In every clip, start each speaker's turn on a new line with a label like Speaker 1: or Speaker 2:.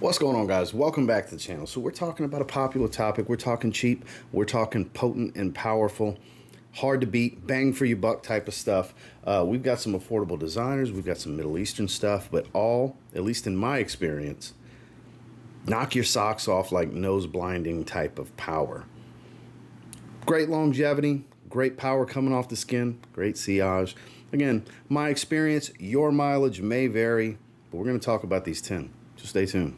Speaker 1: What's going on, guys? Welcome back to the channel. So we're talking about a popular topic. We're talking cheap. We're talking potent and powerful, hard to beat, bang for your buck type of stuff. We've got some affordable designers. We've got some Middle Eastern stuff, but all, at least in my experience, knock your socks off like nose blinding type of power. Great longevity, great power coming off the skin, great sillage. Again, my experience, your mileage may vary, but we're going to talk about these 10. So stay tuned.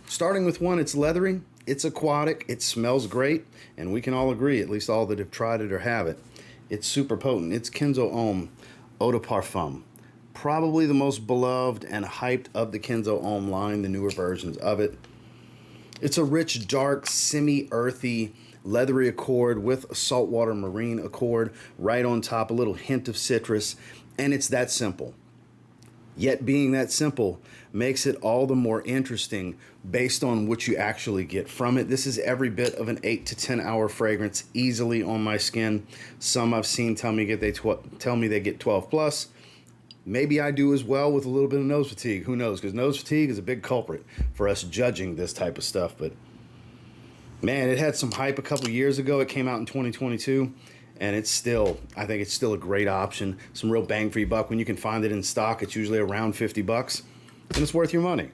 Speaker 1: Starting with one, it's leathery, it's aquatic, it smells great, and we can all agree, at least all that have tried it or have it, it's super potent. It's Kenzo Homme EDP. Probably the most beloved and hyped of the Kenzo Homme line, the newer versions of it. It's a rich, dark, semi-earthy, leathery accord with a saltwater marine accord right on top, a little hint of citrus, and it's that simple. Yet being that simple makes it all the more interesting based on what you actually get from it. This is every bit of an 8 to 10 hour fragrance easily on my skin. Some I've seen tell me they get 12 plus. Maybe I do as well with a little bit of nose fatigue. Who knows? Because nose fatigue is a big culprit for us judging this type of stuff. But man, it had some hype a couple years ago. It came out in 2022. And it's still, I think it's still a great option. Some real bang for your buck. When you can find it in stock, it's usually around 50 bucks. And it's worth your money.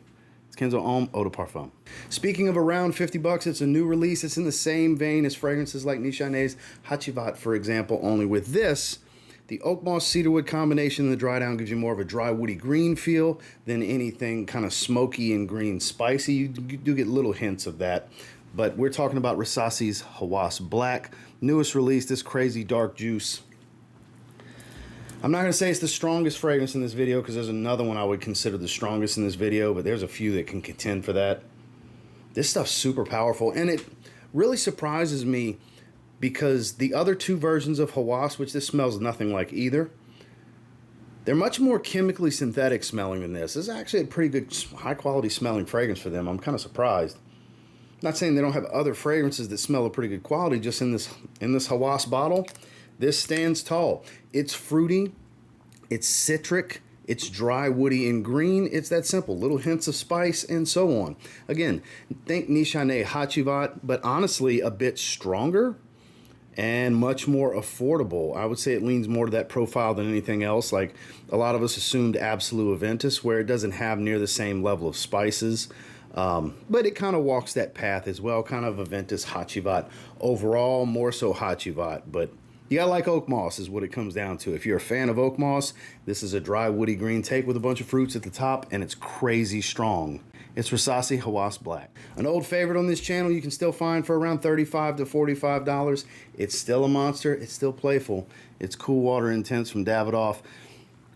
Speaker 1: It's Kenzo Homme EDP. Speaking of around 50 bucks, it's a new release. It's in the same vein as fragrances like Nishane's Hachivat, for example. Only with this, the oak moss cedarwood combination in the dry down gives you more of a dry woody green feel than anything kind of smoky and green spicy. You do get little hints of that. But we're talking about Rasasi's Hawas Black. Newest release, this crazy dark juice. I'm not going to say it's the strongest fragrance in this video because there's another one I would consider the strongest in this video, but there's a few that can contend for that. This stuff's super powerful, and it really surprises me because the other two versions of Hawas, which this smells nothing like either, they're much more chemically synthetic smelling than this. This is actually a pretty good, high-quality smelling fragrance for them. I'm kind of surprised. Not saying they don't have other fragrances that smell of pretty good quality, just in this Hawas bottle, this stands tall. It's fruity, it's citric, it's dry, woody, and green. It's that simple. Little hints of spice and so on. Again, think Nishane Hachivat, but honestly a bit stronger and much more affordable. I would say it leans more to that profile than anything else. Like a lot of us assumed Absolute Aventus, where it doesn't have near the same level of spices. But it kind of walks that path as well, kind of Aventus Hachivat overall, more so Hachivat, but you gotta like oak moss is what it comes down to. If you're a fan of oak moss, this is a dry woody green take with a bunch of fruits at the top, and it's crazy strong. It's Rasasi Hawas Black. An old favorite on this channel you can still find for around $35 to $45. It's still a monster, it's still playful. It's Cool Water Intense from Davidoff.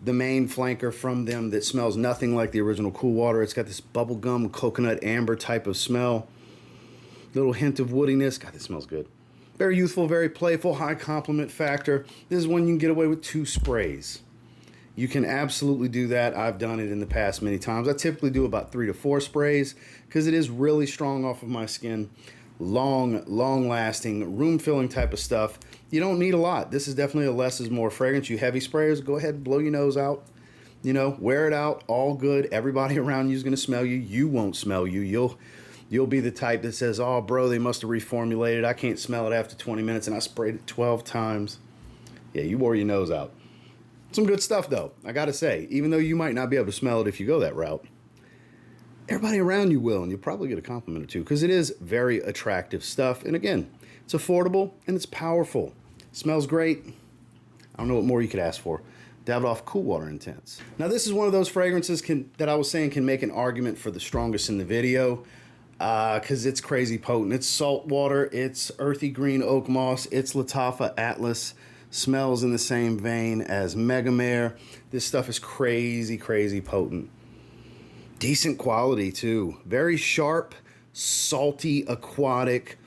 Speaker 1: The main flanker from them that smells nothing like the original Cool Water. It's got this bubblegum, coconut, amber type of smell. Little hint of woodiness. God, this smells good. Very youthful, very playful, high compliment factor. This is one you can get away with 2 sprays. You can absolutely do that. I've done it in the past many times. I typically do about 3 to 4 sprays because it is really strong off of my skin. Long lasting, room filling type of stuff. You don't need a lot. This is definitely a less is more fragrance. You heavy sprayers, go ahead and blow your nose out. You know, wear it out, all good. Everybody around you is going to smell you. You won't smell you. You'll be the type that says, oh, bro, they must have reformulated. I can't smell it after 20 minutes, and I sprayed it 12 times. Yeah, you wore your nose out. Some good stuff, though, I got to say. Even though you might not be able to smell it if you go that route, everybody around you will, and you'll probably get a compliment or two because it is very attractive stuff. And again, it's affordable and it's powerful. It smells great. I don't know what more you could ask for. Davidoff Cool Water Intense. Now, this is one of those fragrances that I was saying can make an argument for the strongest in the video because it's crazy potent. It's salt water, it's earthy green oak moss, it's Lattafa Atlas. Smells in the same vein as Megamare. This stuff is crazy potent. Decent quality too. Very sharp, salty, aquatic,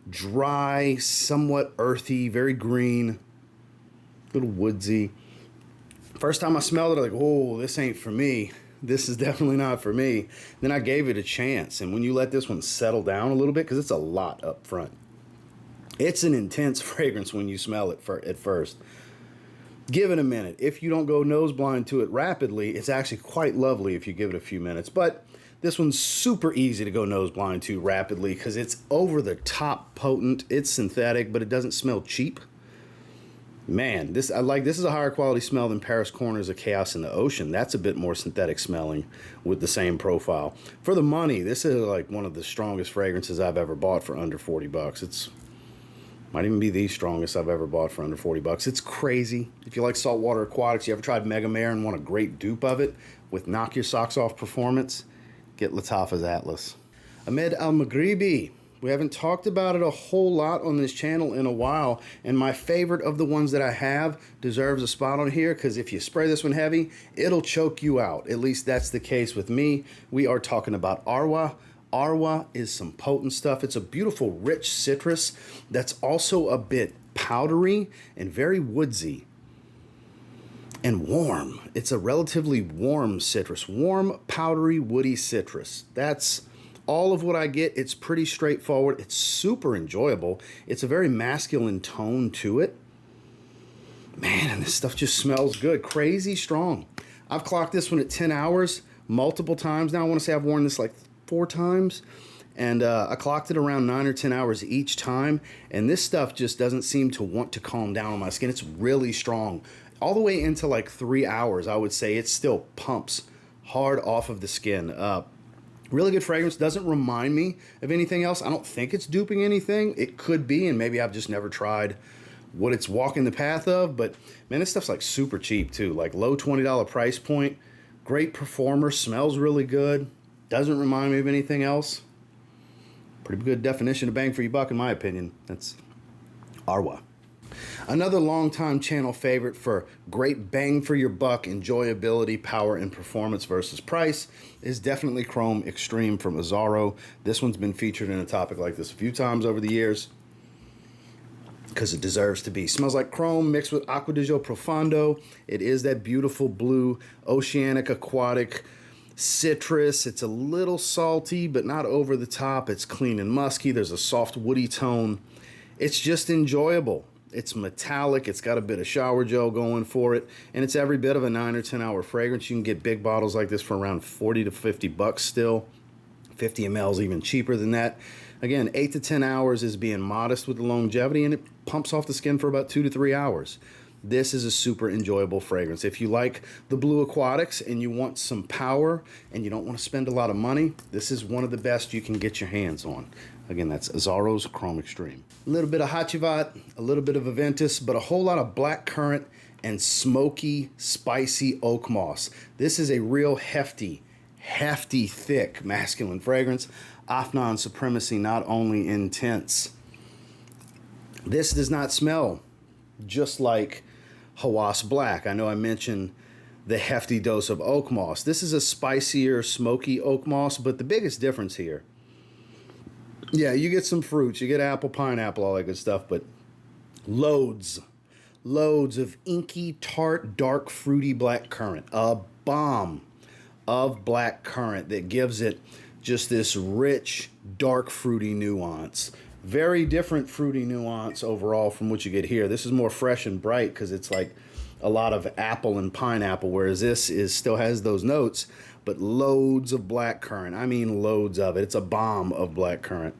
Speaker 1: dry, somewhat earthy, very green, a little woodsy. First time I smelled it, I was like, oh, this ain't for me. This is definitely not for me. Then I gave it a chance. And when you let this one settle down a little bit, because it's a lot up front, it's an intense fragrance when you smell it at first. Give it a minute. If you don't go nose blind to it rapidly, it's actually quite lovely if you give it a few minutes. But this one's super easy to go nose blind to rapidly because it's over the top potent. It's synthetic, but it doesn't smell cheap. Man, this is a higher quality smell than Paris Corner's of Chaos in the Ocean. That's a bit more synthetic smelling with the same profile. For the money, this is like one of the strongest fragrances I've ever bought for under 40 bucks. It's might even be the strongest I've ever bought for under 40 bucks. It's crazy. If you like saltwater aquatics, you ever tried Mega Mare and want a great dupe of it with knock your socks off performance, get Lattafa's Atlas. Ahmed Maghribi. We haven't talked about it a whole lot on this channel in a while, and my favorite of the ones that I have deserves a spot on here because if you spray this one heavy, it'll choke you out. At least that's the case with me. We are talking about Arwa. Arwa is some potent stuff. It's a beautiful, rich citrus that's also a bit powdery and very woodsy and warm. It's a relatively warm citrus. Warm, powdery, woody citrus. That's all of what I get. It's pretty straightforward. It's super enjoyable. It's a very masculine tone to it. Man, and this stuff just smells good. Crazy strong. I've clocked this one at 10 hours multiple times now. I want to say I've worn this like 4 times. And I clocked it around 9 or 10 hours each time. And this stuff just doesn't seem to want to calm down on my skin. It's really strong. All the way into like 3 hours, I would say it still pumps hard off of the skin. Really good fragrance. Doesn't remind me of anything else. I don't think it's duping anything. It could be, and maybe I've just never tried what it's walking the path of. But man, this stuff's like super cheap too. Like low $20 price point. Great performer. Smells really good. Doesn't remind me of anything else. Pretty good definition of bang for your buck in my opinion. That's Arwa. Another longtime channel favorite for great bang for your buck, enjoyability, power, and performance versus price is definitely Chrome Extreme from Azzaro. This one's been featured in a topic like this a few times over the years because it deserves to be. Smells like chrome mixed with Acqua di Gio Profondo. It is that beautiful blue, oceanic, aquatic citrus. It's a little salty, but not over the top. It's clean and musky. There's a soft woody tone. It's just enjoyable. It's metallic. It's got a bit of shower gel going for it. And it's every bit of a 9 or 10 hour fragrance. You can get big bottles like this for around 40 to 50 bucks still. 50 ml is even cheaper than that. Again, 8 to 10 hours is being modest with the longevity, and it pumps off the skin for about 2 to 3 hours. This is a super enjoyable fragrance. If you like the blue aquatics and you want some power and you don't want to spend a lot of money, this is one of the best you can get your hands on. Again, that's Azzaro's Chrome Extreme. A little bit of Hachivat, a little bit of Aventus, but a whole lot of black currant and smoky, spicy oak moss. This is a real hefty, thick masculine fragrance. Afnan Supremacy, not only intense. This does not smell just like Hawas Black. I know I mentioned the hefty dose of oak moss. This is a spicier, smoky oak moss, but the biggest difference here, yeah, you get some fruits, you get apple, pineapple, all that good stuff, but loads of inky, tart, dark, fruity black currant. A bomb of black currant that gives it just this rich, dark, fruity nuance. Very different fruity nuance overall from what you get here. This is more fresh and bright because it's like a lot of apple and pineapple, whereas this still has those notes, but loads of black currant. I mean loads of it. It's a bomb of black currant.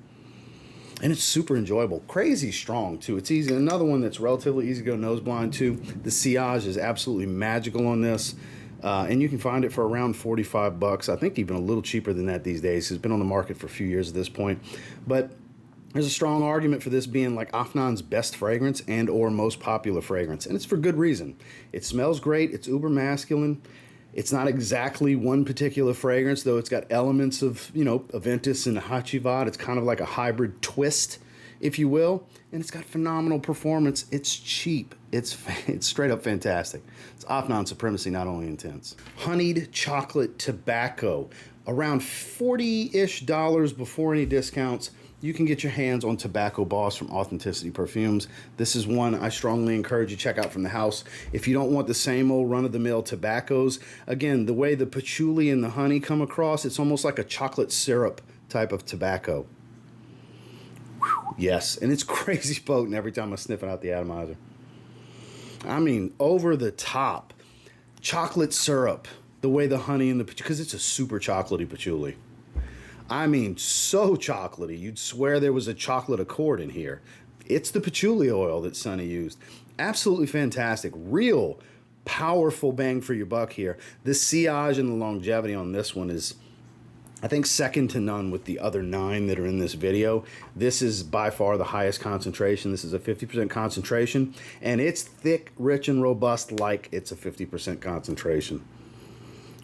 Speaker 1: And it's super enjoyable. Crazy strong, too. It's easy. Another one that's relatively easy to go nose blind to. The sillage is absolutely magical on this. And you can find it for around 45 bucks. I think even a little cheaper than that these days. It's been on the market for a few years at this point. But there's a strong argument for this being like Afnan's best fragrance and or most popular fragrance. And it's for good reason. It smells great. It's uber masculine. It's not exactly one particular fragrance, though it's got elements of, Aventus and Hachivat. It's kind of like a hybrid twist if you will, and it's got phenomenal performance. It's cheap. It's straight up fantastic. It's Afnan Supremacy, not only intense. Honeyed chocolate tobacco, around $40-ish before any discounts. You can get your hands on Tobacco Boss from Authenticity Perfumes. This is one I strongly encourage you to check out from the house. If you don't want the same old run-of-the-mill tobaccos, again, the way the patchouli and the honey come across, it's almost like a chocolate syrup type of tobacco. Whew, yes, and it's crazy potent every time I sniff it out the atomizer. I mean, over the top. Chocolate syrup, the way the honey and the patchouli, because it's a super chocolatey patchouli. I mean, so chocolatey. You'd swear there was a chocolate accord in here. It's the patchouli oil that Sonny used. Absolutely fantastic. Real powerful bang for your buck here. The sillage and the longevity on this one is, I think, second to none with the other 9 that are in this video. This is by far the highest concentration. This is a 50% concentration, and it's thick, rich, and robust like it's a 50% concentration.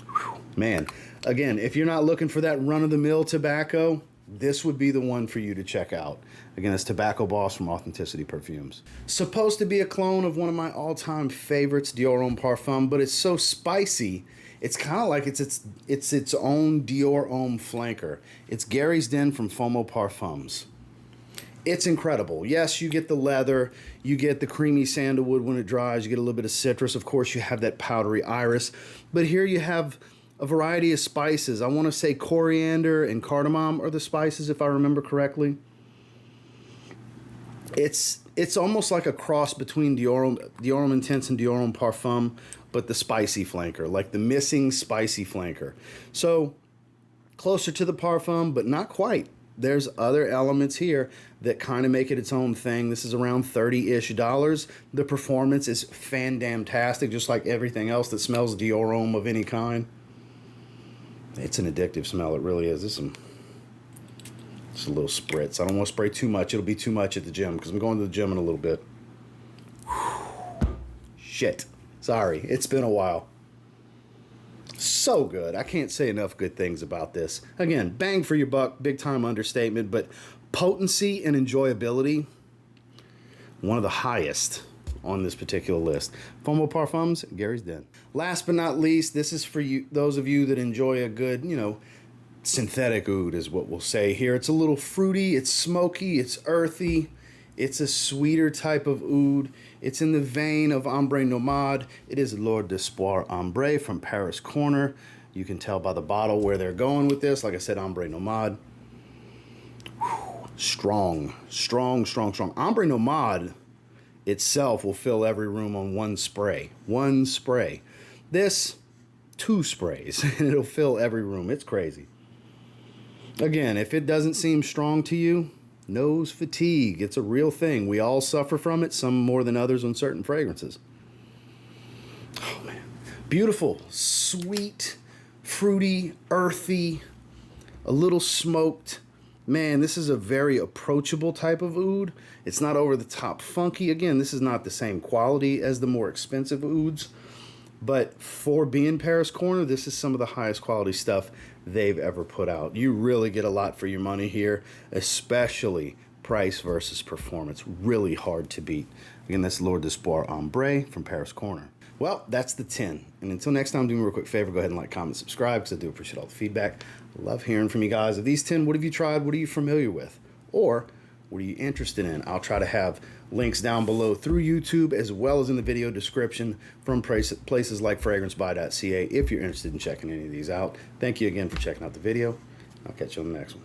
Speaker 1: Whew, man. Again, if you're not looking for that run-of-the-mill tobacco, this would be the one for you to check out. Again, it's Tobacco Boss from Authenticity Perfumes. Supposed to be a clone of one of my all-time favorites, Dior Homme Parfum, but it's so spicy, it's kind of like it's its own Dior Homme flanker. It's Gary's Den from Fomo Parfums. It's incredible. Yes, you get the leather, you get the creamy sandalwood when it dries, you get a little bit of citrus. Of course, you have that powdery iris, but here you have a variety of spices. I want to say coriander and cardamom are the spices, if I remember correctly. It's almost like a cross between Dior Homme Intense and Dior Homme Parfum, but the spicy flanker, like the missing spicy flanker. So closer to the Parfum, but not quite. There's other elements here that kind of make it its own thing. This is around $30-ish. The performance is fan-damn-tastic, just like everything else that smells Dior Homme of any kind. It's an addictive smell. It really is. Just a little spritz. I don't want to spray too much. It'll be too much at the gym because I'm going to the gym in a little bit. Whew. Shit. Sorry. It's been a while. So good. I can't say enough good things about this. Again, bang for your buck. Big time understatement. But potency and enjoyability, one of the highest on this particular list. Fomo Parfums, Gary's Den. Last but not least, this is for you, those of you that enjoy a good, synthetic oud is what we'll say here. It's a little fruity, it's smoky, it's earthy, it's a sweeter type of oud. It's in the vein of Ambre Nomade. It is L'Or d'Espoir Ambre from Paris Corner. You can tell by the bottle where they're going with this. Like I said, Ambre Nomade. Whew. Strong, strong, strong, strong. Ambre Nomade itself will fill every room on one spray. One spray. This, 2 sprays, and it'll fill every room. It's crazy. Again, if it doesn't seem strong to you, nose fatigue. It's a real thing. We all suffer from it, some more than others on certain fragrances. Oh, man. Beautiful, sweet, fruity, earthy, a little smoked. Man, this is a very approachable type of oud. It's not over the top funky. Again, this is not the same quality as the more expensive ouds, but for being Paris Corner, this is some of the highest quality stuff they've ever put out. You really get a lot for your money here, especially price versus performance. Really hard to beat. Again, that's L'Or d'Espoir Ambre from Paris Corner. Well, that's the 10. And until next time, do me a real quick favor. Go ahead and like, comment, subscribe, because I do appreciate all the feedback. I love hearing from you guys. Of these 10, what have you tried? What are you familiar with? Or what are you interested in? I'll try to have links down below through YouTube as well as in the video description from places like fragrancebuy.ca if you're interested in checking any of these out. Thank you again for checking out the video. I'll catch you on the next one.